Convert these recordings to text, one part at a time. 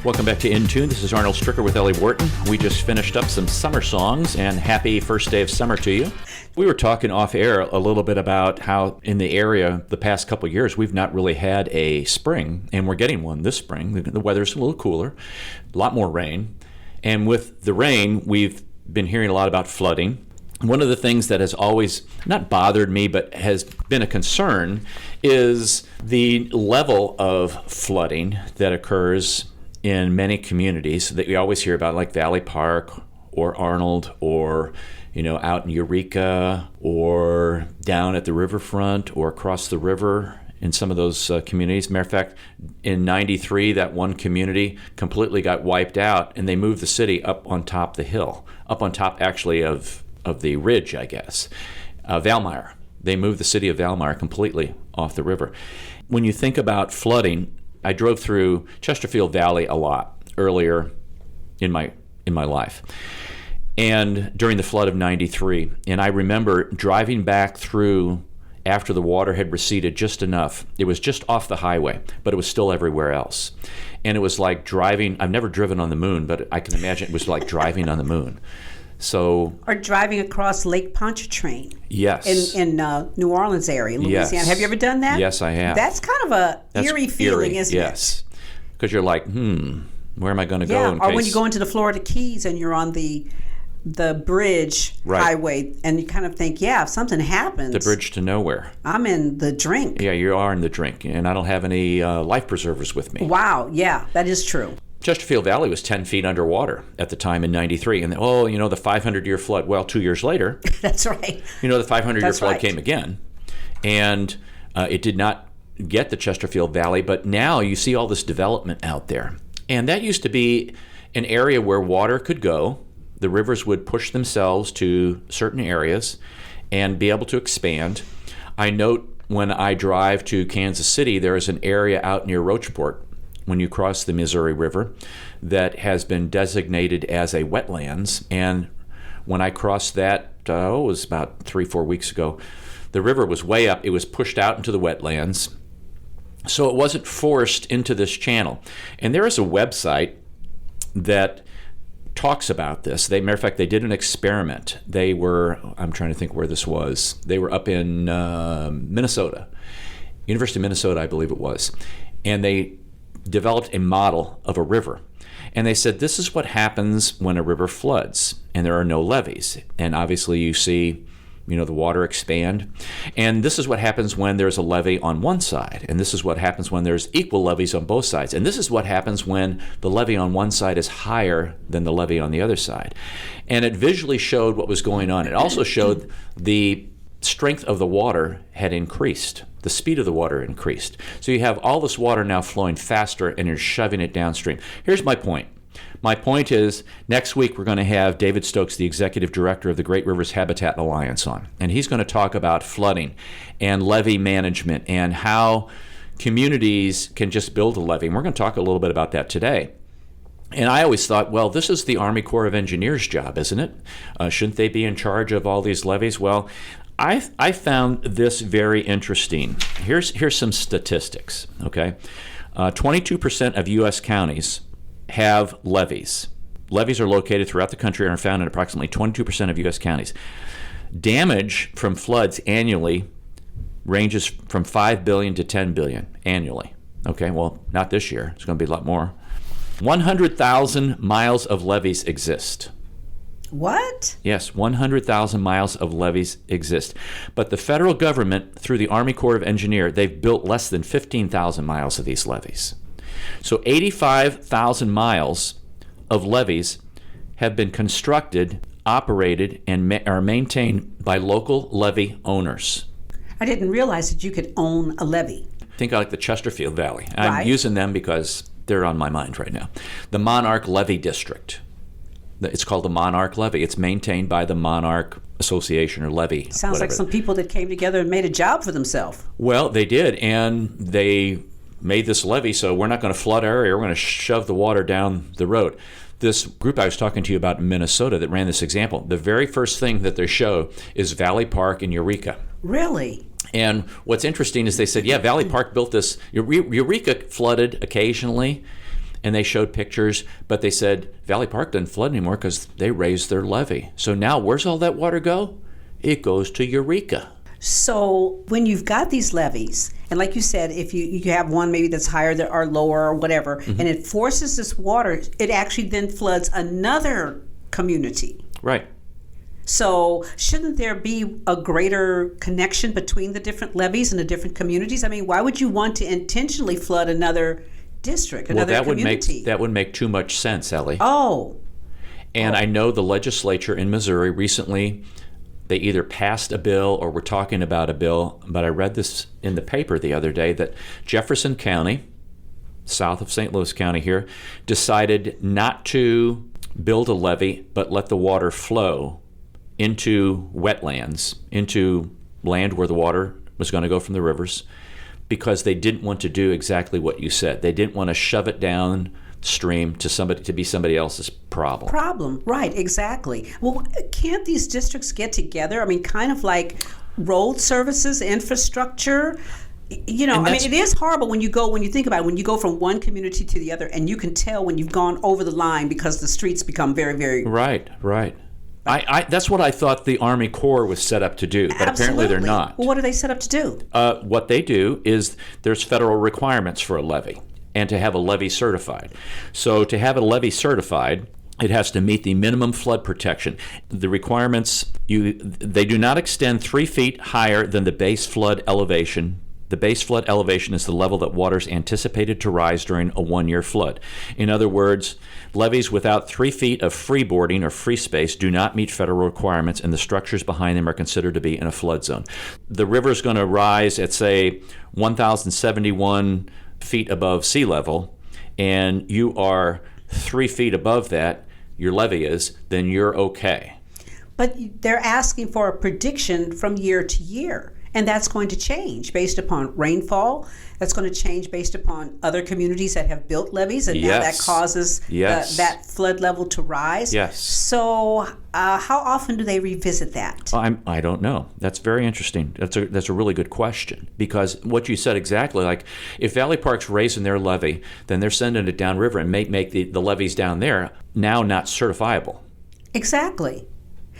Welcome back to In Tune. This is Arnold Stricker with Ellie Wharton. We just finished up some summer songs, and happy first day of summer to you. We were talking off air a little bit about how in the area the past couple of years we've not really had a spring, and we're getting one this spring. The weather's a little cooler, a lot more rain. And with the rain, we've been hearing a lot about flooding. One of the things that has always not bothered me but has been a concern is the level of flooding that occurs in many communities that we always hear about, like Valley Park or Arnold or, out in Eureka or down at the riverfront or across the river in some of those communities. Matter of fact, in 93, that one community completely got wiped out, and they moved the city up on top the hill, up on top actually of the ridge, I guess. Valmeyer. They moved the city of Valmeyer completely off the river. When you think about flooding, I drove through Chesterfield Valley a lot earlier in my life, and during the flood of 93. And I remember driving back through after the water had receded just enough. It was just off the highway, but it was still everywhere else. And it was like driving, I've never driven on the moon, but I can imagine it was like driving on the moon. Or driving across Lake Pontchartrain. Yes. In New Orleans area, Louisiana. Yes. Have you ever done that? Yes, I have. That's kind of eerie feeling, isn't it? Yes. Because you're like, where am I going to go? Yeah, or when you go into the Florida Keys and you're on the bridge highway, and you kind of think, if something happens. The bridge to nowhere. I'm in the drink. Yeah, you are in the drink, and I don't have any life preservers with me. Wow, yeah, that is true. Chesterfield Valley was 10 feet underwater at the time in 93. And, the 500-year flood. Well, 2 years later. That's right. The 500-year flood came again. And it did not get the Chesterfield Valley. But now you see all this development out there. And that used to be an area where water could go. The rivers would push themselves to certain areas and be able to expand. I note when I drive to Kansas City, there is an area out near Rocheport, when you cross the Missouri River, that has been designated as a wetlands. And when I crossed that, it was about 3-4 weeks ago, the river was way up. It was pushed out into the wetlands. So it wasn't forced into this channel. And there is a website that talks about this. Matter of fact, they did an experiment. I'm trying to think where this was. They were up in Minnesota, University of Minnesota, I believe it was. And they developed a model of a river. And they said, this is what happens when a river floods and there are no levees. And obviously you see, the water expand. And this is what happens when there's a levee on one side. And this is what happens when there's equal levees on both sides. And this is what happens when the levee on one side is higher than the levee on the other side. And it visually showed what was going on. It also showed the strength of the water had increased. The speed of the water increased. So you have all this water now flowing faster, and you're shoving it downstream. Here's my point. My point is, next week we're going to have David Stokes, the executive director of the Great Rivers Habitat Alliance, on. And he's going to talk about flooding and levee management and how communities can just build a levee. And we're going to talk a little bit about that today. And I always thought, well, this is the Army Corps of Engineers' job, isn't it? Shouldn't they be in charge of all these levees? Well, I found this very interesting. Here's some statistics, okay? 22% of U.S. counties have levees. Levees are located throughout the country and are found in approximately 22% of U.S. counties. Damage from floods annually ranges from $5 billion to $10 billion annually. Okay, well, not this year. It's going to be a lot more. 100,000 miles of levees exist. What? Yes, 100,000 miles of levees exist. But the federal government, through the Army Corps of Engineers, they've built less than 15,000 miles of these levees. So 85,000 miles of levees have been constructed, operated, and are maintained by local levee owners. I didn't realize that you could own a levee. Think like the Chesterfield Valley. Right. I'm using them because they're on my mind right now. The Monarch Levee District. It's called the Monarch Levee. It's maintained by the Monarch Association or Levee. Sounds like some people that came together and made a job for themselves. Well, they did, and they made this levee, so we're not going to flood our area. We're going to shove the water down the road. This group I was talking to you about in Minnesota that ran this example, the very first thing that they show is Valley Park in Eureka. Really? And what's interesting is they said, yeah, Valley Park built this. Eureka flooded occasionally, and they showed pictures, but they said Valley Park doesn't flood anymore because they raised their levee. So now where's all that water go? It goes to Eureka. So when you've got these levees, and like you said, if you have one maybe that's higher or lower or whatever, and it forces this water, it actually then floods another community. Right. So shouldn't there be a greater connection between the different levees and the different communities? I mean, why would you want to intentionally flood another district, another community? That would make too much sense, Ellie. Oh. And I know the legislature in Missouri recently, they either passed a bill or were talking about a bill, but I read this in the paper the other day that Jefferson County, south of St. Louis County here, decided not to build a levee, but let the water flow into wetlands, into land where the water was going to go from the rivers, because they didn't want to do exactly what you said. They didn't want to shove it downstream to be somebody else's problem. Right, exactly. Well, can't these districts get together? I mean, kind of like road services, infrastructure. You know, I mean, it is horrible when you think about it, when you go from one community to the other, and you can tell when you've gone over the line because the streets become very, very... Right. That's what I thought the Army Corps was set up to do, but apparently they're not. Well, what are they set up to do? What they do is there's federal requirements for a levee and to have a levee certified. So to have a levee certified, it has to meet the minimum flood protection. The requirements, they do not extend 3 feet higher than the base flood elevation. The base flood elevation is the level that water is anticipated to rise during a 1-year flood. In other words, levees without 3 feet of freeboarding or free space do not meet federal requirements, and the structures behind them are considered to be in a flood zone. The river is going to rise at, say, 1,071 feet above sea level, and you are 3 feet above that, your levee is, then you're okay. But they're asking for a prediction from year to year. And that's going to change based upon rainfall. That's going to change based upon other communities that have built levees, and now that causes that flood level to rise. Yes. So how often do they revisit that? I don't know. That's very interesting. That's a really good question, because what you said exactly, like if Valley Park's raising their levee, then they're sending it downriver and make the levees down there now not certifiable. Exactly.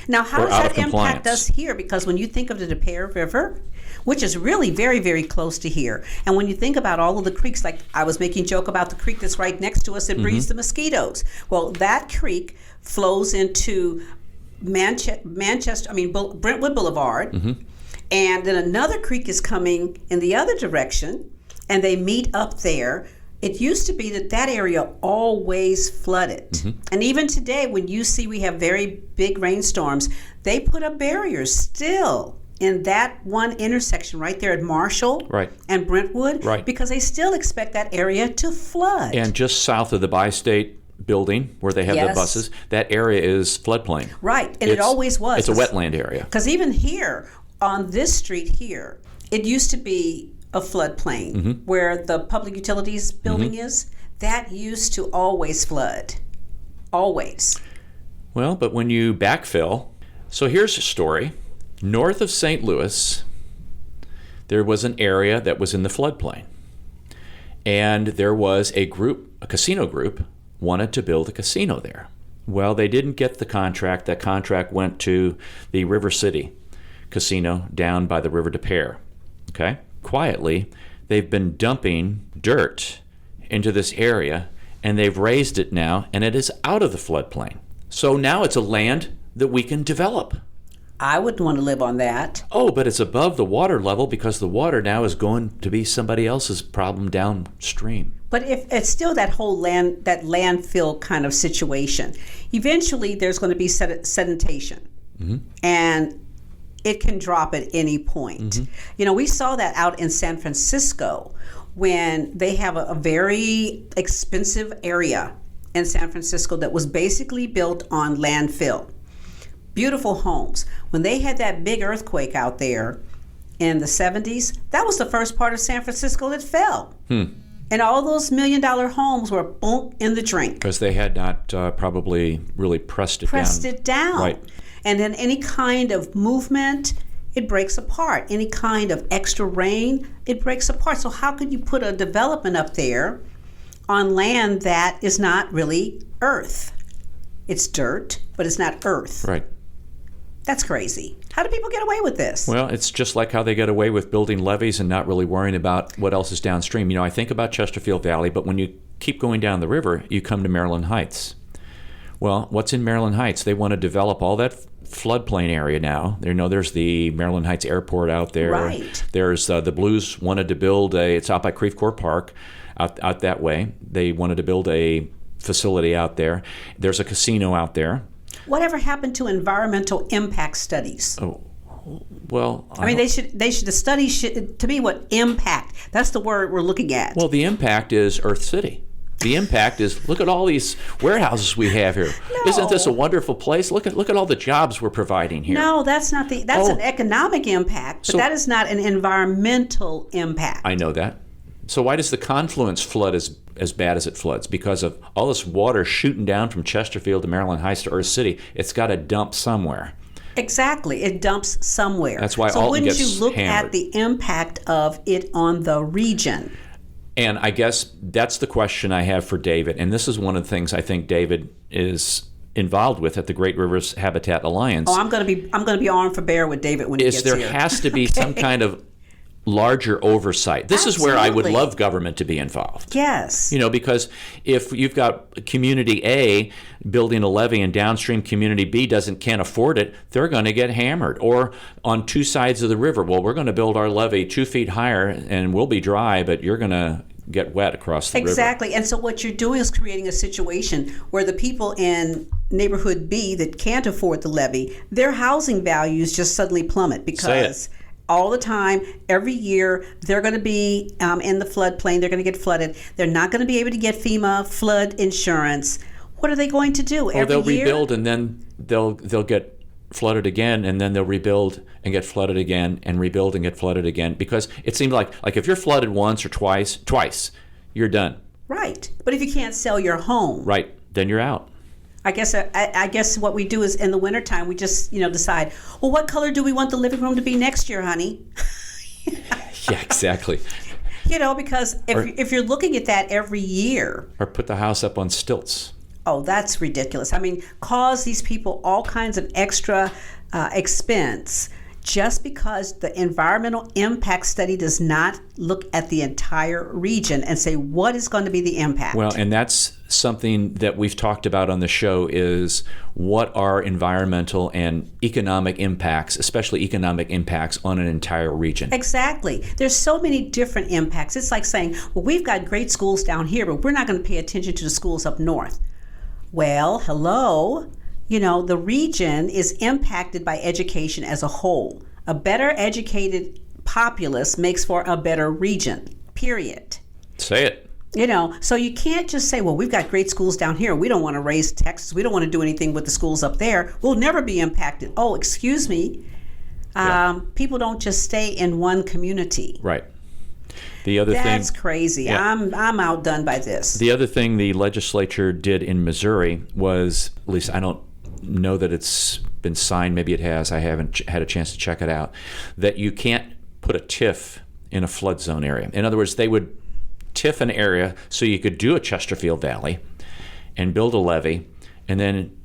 Now, how does that impact us here? Because when you think of the Des Peres River, which is really very, very close to here, and when you think about all of the creeks, like I was making joke about the creek that's right next to us that breeds the mosquitoes. Well, that creek flows into Brentwood Boulevard, and then another creek is coming in the other direction, and they meet up there. It used to be that area always flooded. And even today, when you see we have very big rainstorms, they put up barriers still in that one intersection right there at Marshall and Brentwood, because they still expect that area to flood. And just south of the Bi-State building where they have the buses, that area is floodplain. Right, and it always was. It's a wetland area. Because even here, on this street here, it used to be a floodplain where the public utilities building is. That used to always flood. Always. Well, but when you backfill, so here's a story. North of St. Louis, there was an area that was in the floodplain. And there was a casino group, wanted to build a casino there. Well, they didn't get the contract. That contract went to the River City Casino down by the River Des Peres. Okay? Quietly, they've been dumping dirt into this area, and they've raised it now, and it is out of the floodplain. So now it's a land that we can develop. I wouldn't want to live on that. Oh, but it's above the water level because the water now is going to be somebody else's problem downstream. But if it's still that whole landfill kind of situation, eventually there's going to be sedimentation. And it can drop at any point. You know, we saw that out in San Francisco when they have a very expensive area in San Francisco that was basically built on landfill. Beautiful homes. When they had that big earthquake out there in the 70s, that was the first part of San Francisco that fell. And all those $1 million homes were boom in the drink. Because they had not probably really pressed it down. Right. And then any kind of movement, it breaks apart. Any kind of extra rain, it breaks apart. So how could you put a development up there on land that is not really earth. It's dirt, but it's not earth. Right. That's crazy. How do people get away with this? Well, it's just like how they get away with building levees and not really worrying about what else is downstream. You know, I think about Chesterfield Valley, but when you keep going down the river, you come to Maryland Heights. Well, what's in Maryland Heights? They want to develop all that floodplain area now. There's the Maryland Heights Airport out there. Right. There's the Blues wanted to build it's out by Creve Coeur Park, out that way. They wanted to build a facility out there. There's a casino out there. Whatever happened to environmental impact studies? Oh, well, I mean, the studies should, to me, what impact? That's the word we're looking at. Well, the impact is Earth City. The impact is, look at all these warehouses we have here. No. Isn't this a wonderful place? Look at all the jobs we're providing here. No, that's not that's an economic impact, but that is not an environmental impact. I know that. So why does the confluence flood as bad as it floods? Because of all this water shooting down from Chesterfield to Maryland Heights to Earth City. It's got to dump somewhere. Exactly. It dumps somewhere. That's why so Alton gets wouldn't you look hammered. at the impact of it on the region? And I guess that's the question I have for David. And this is one of the things I think David is involved with at the Great Rivers Habitat Alliance. Oh, I'm going to be armed for bear with David when he gets there here. Has to be some kind of larger oversight. This is where I would love government to be involved. Yes. Because if you've got community A building a levee and downstream community B can't afford it, they're going to get hammered. Or on two sides of the river, well, we're going to build our levee 2 feet higher and we'll be dry, but you're going to get wet across the river. Exactly. And so what you're doing is creating a situation where the people in neighborhood B that can't afford the levee, their housing values just suddenly plummet because all the time, every year, they're going to be in the floodplain. They're going to get flooded. They're not going to be able to get FEMA flood insurance. What are they going to do? They'll rebuild and then they'll get flooded again, and then they'll rebuild and get flooded again, and rebuild and get flooded again. Because it seems like if you're flooded once or twice, you're done. Right. But if you can't sell your home, right, then you're out. I guess what we do is in the wintertime, we just, decide, well, what color do we want the living room to be next year, honey? Yeah, exactly. Because if you're looking at that every year. Or put the house up on stilts. Oh, that's ridiculous. I mean, cause these people all kinds of extra expense just because the environmental impact study does not look at the entire region and say what is going to be the impact. Well, and that's something that we've talked about on the show is what are environmental and economic impacts, especially economic impacts on an entire region. Exactly. There's so many different impacts. It's like saying, well, we've got great schools down here, but we're not going to pay attention to the schools up north. Well, hello. The region is impacted by education as a whole. A better educated populace makes for a better region, period. Say it. So you can't just say, well, we've got great schools down here. We don't want to raise taxes. We don't want to do anything with the schools up there. We'll never be impacted. Oh, excuse me. People don't just stay in one community. Right. The other That's crazy. Yeah. I'm outdone by this. The other thing the legislature did in Missouri was, at least I don't know that it's been signed, maybe it has, I haven't had a chance to check it out, that you can't put a TIF in a flood zone area. In other words, they would TIF an area so you could do a Chesterfield Valley and build a levee, and then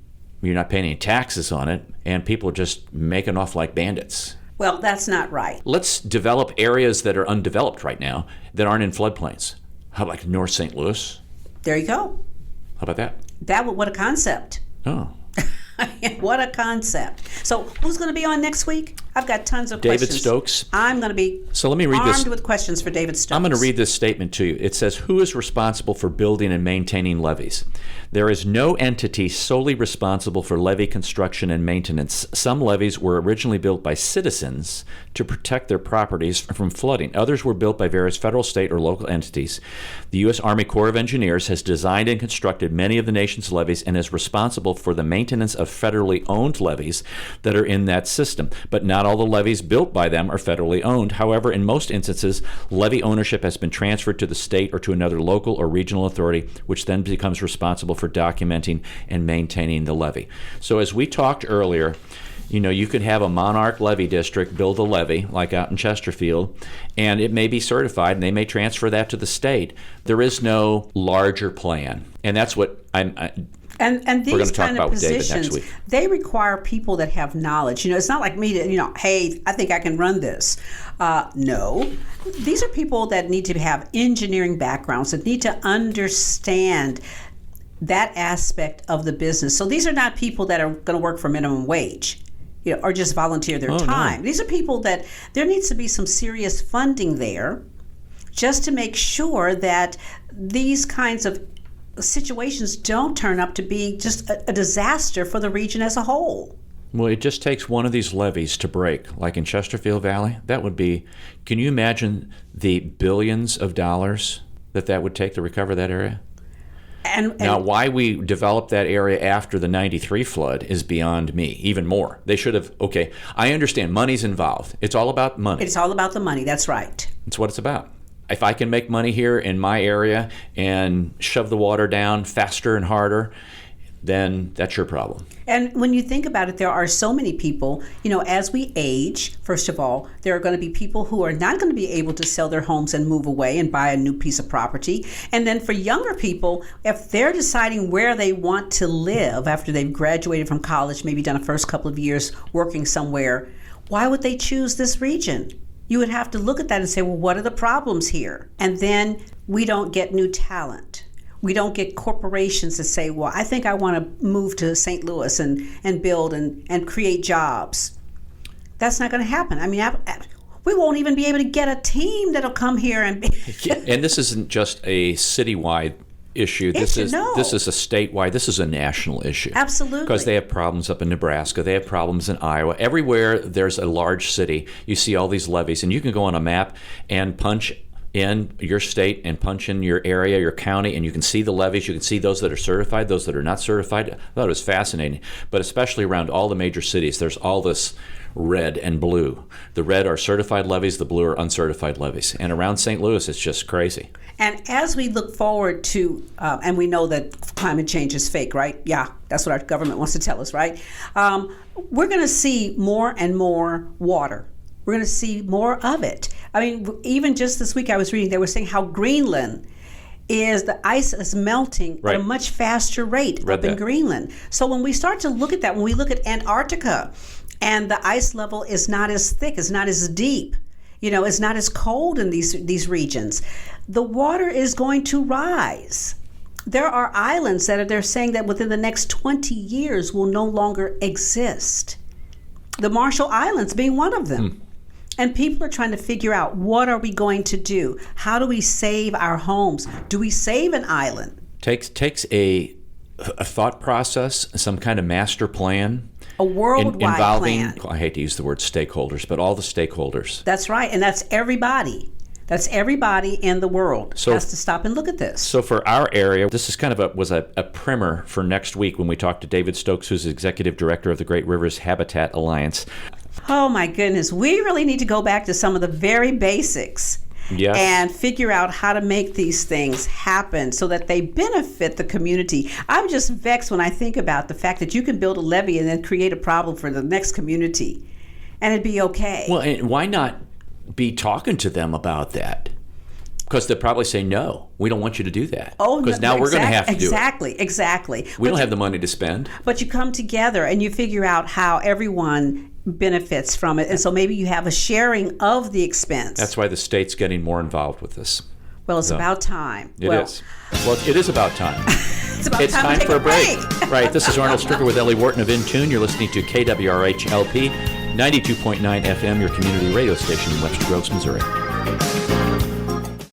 you're not paying any taxes on it, and people are just making off like bandits. Well, that's not right. Let's develop areas that are undeveloped right now that aren't in floodplains. How about North St. Louis? There you go. How about that? What a concept. Oh. What a concept. So who's going to be on next week? I've got tons of questions. David Stokes. I'm going to be armed with questions for David Stokes. I'm going to read this statement to you. It says, who is responsible for building and maintaining levees? There is no entity solely responsible for levee construction and maintenance. Some levees were originally built by citizens to protect their properties from flooding. Others were built by various federal, state, or local entities. The U.S. Army Corps of Engineers has designed and constructed many of the nation's levees and is responsible for the maintenance of federally owned levees that are in that system. But not all the levees built by them are federally owned. However, in most instances, levee ownership has been transferred to the state or to another local or regional authority, which then becomes responsible for documenting and maintaining the levee. So as we talked earlier, You could have a monarch levee district build a levee, like out in Chesterfield, and it may be certified, and they may transfer that to the state. There is no larger plan, and that's what And we're going these to talk kind about of with David positions, next week. they require people that have knowledge. It's not like me to, hey, I think I can run this. No. These are people that need to have engineering backgrounds, that need to understand that aspect of the business. So these are not people that are going to work for minimum wage, or just volunteer their time. No. These are people that there needs to be some serious funding there just to make sure that these kinds of situations don't turn up to be just a disaster for the region as a whole. Well, it just takes one of these levees to break, like in Chesterfield Valley. That would be, can you imagine the billions of dollars that would take to recover that area? And now, why we developed that area after the 93 flood is beyond me, even more. They should have, I understand money's involved. It's all about money. It's all about the money, that's right. It's what it's about. If I can make money here in my area and shove the water down faster and harder, then that's your problem. And when you think about it, there are so many people, as we age, first of all, there are going to be people who are not going to be able to sell their homes and move away and buy a new piece of property. And then for younger people, if they're deciding where they want to live after they've graduated from college, maybe done a first couple of years working somewhere, why would they choose this region? You would have to look at that and say, well, what are the problems here? And then we don't get new talent. We don't get corporations that say, well, I think I want to move to St. Louis and build and create jobs. That's not going to happen. I mean, we won't even be able to get a team that'll come here and And this isn't just a citywide issue. This is a statewide, this is a national issue. Absolutely. Because they have problems up in Nebraska, they have problems in Iowa. Everywhere there's a large city, you see all these levees, and you can go on a map and punch in your state and punch in your area, your county, and you can see the levees. You can see those that are certified, those that are not certified. I thought it was fascinating. But especially around all the major cities, there's all this red and blue. The red are certified levees, the blue are uncertified levees. And around St. Louis, it's just crazy. And as we look forward to, and we know that climate change is fake, right? Yeah, that's what our government wants to tell us, right? We're going to see more and more water. We're going to see more of it. I mean, even just this week I was reading, they were saying how Greenland the ice is melting at a much faster rate up in Greenland. So when we start to look at that, when we look at Antarctica and the ice level is not as thick, it's not as deep, it's not as cold in these regions, the water is going to rise. There are islands they're saying that within the next 20 years will no longer exist. The Marshall Islands being one of them. And people are trying to figure out, what are we going to do? How do we save our homes? Do we save an island? Takes a thought process, some kind of master plan. A worldwide involving, plan. I hate to use the word stakeholders, but all the stakeholders. That's right, and that's everybody. That's everybody in the world has to stop and look at this. So for our area, this is kind of was a primer for next week when we talk to David Stokes, who's Executive Director of the Great Rivers Habitat Alliance. Oh my goodness, we really need to go back to some of the very basics and figure out how to make these things happen so that they benefit the community. I'm just vexed when I think about the fact that you can build a levee and then create a problem for the next community and it'd be okay. Well, and why not be talking to them about that? Because they'll probably say, no, we don't want you to do that. Oh, because now we're going to have to do it. Exactly. We don't have the money to spend. But you come together and you figure out how everyone benefits from it. And so maybe you have a sharing of the expense. That's why the state's getting more involved with this. Well, it's about time. It is. Well, it is about time. It's time for a break. Right. This is Arnold Stricker with Ellie Wharton of In Tune. You're listening to KWRH-LP, 92.9 FM, your community radio station in Webster Groves, Missouri.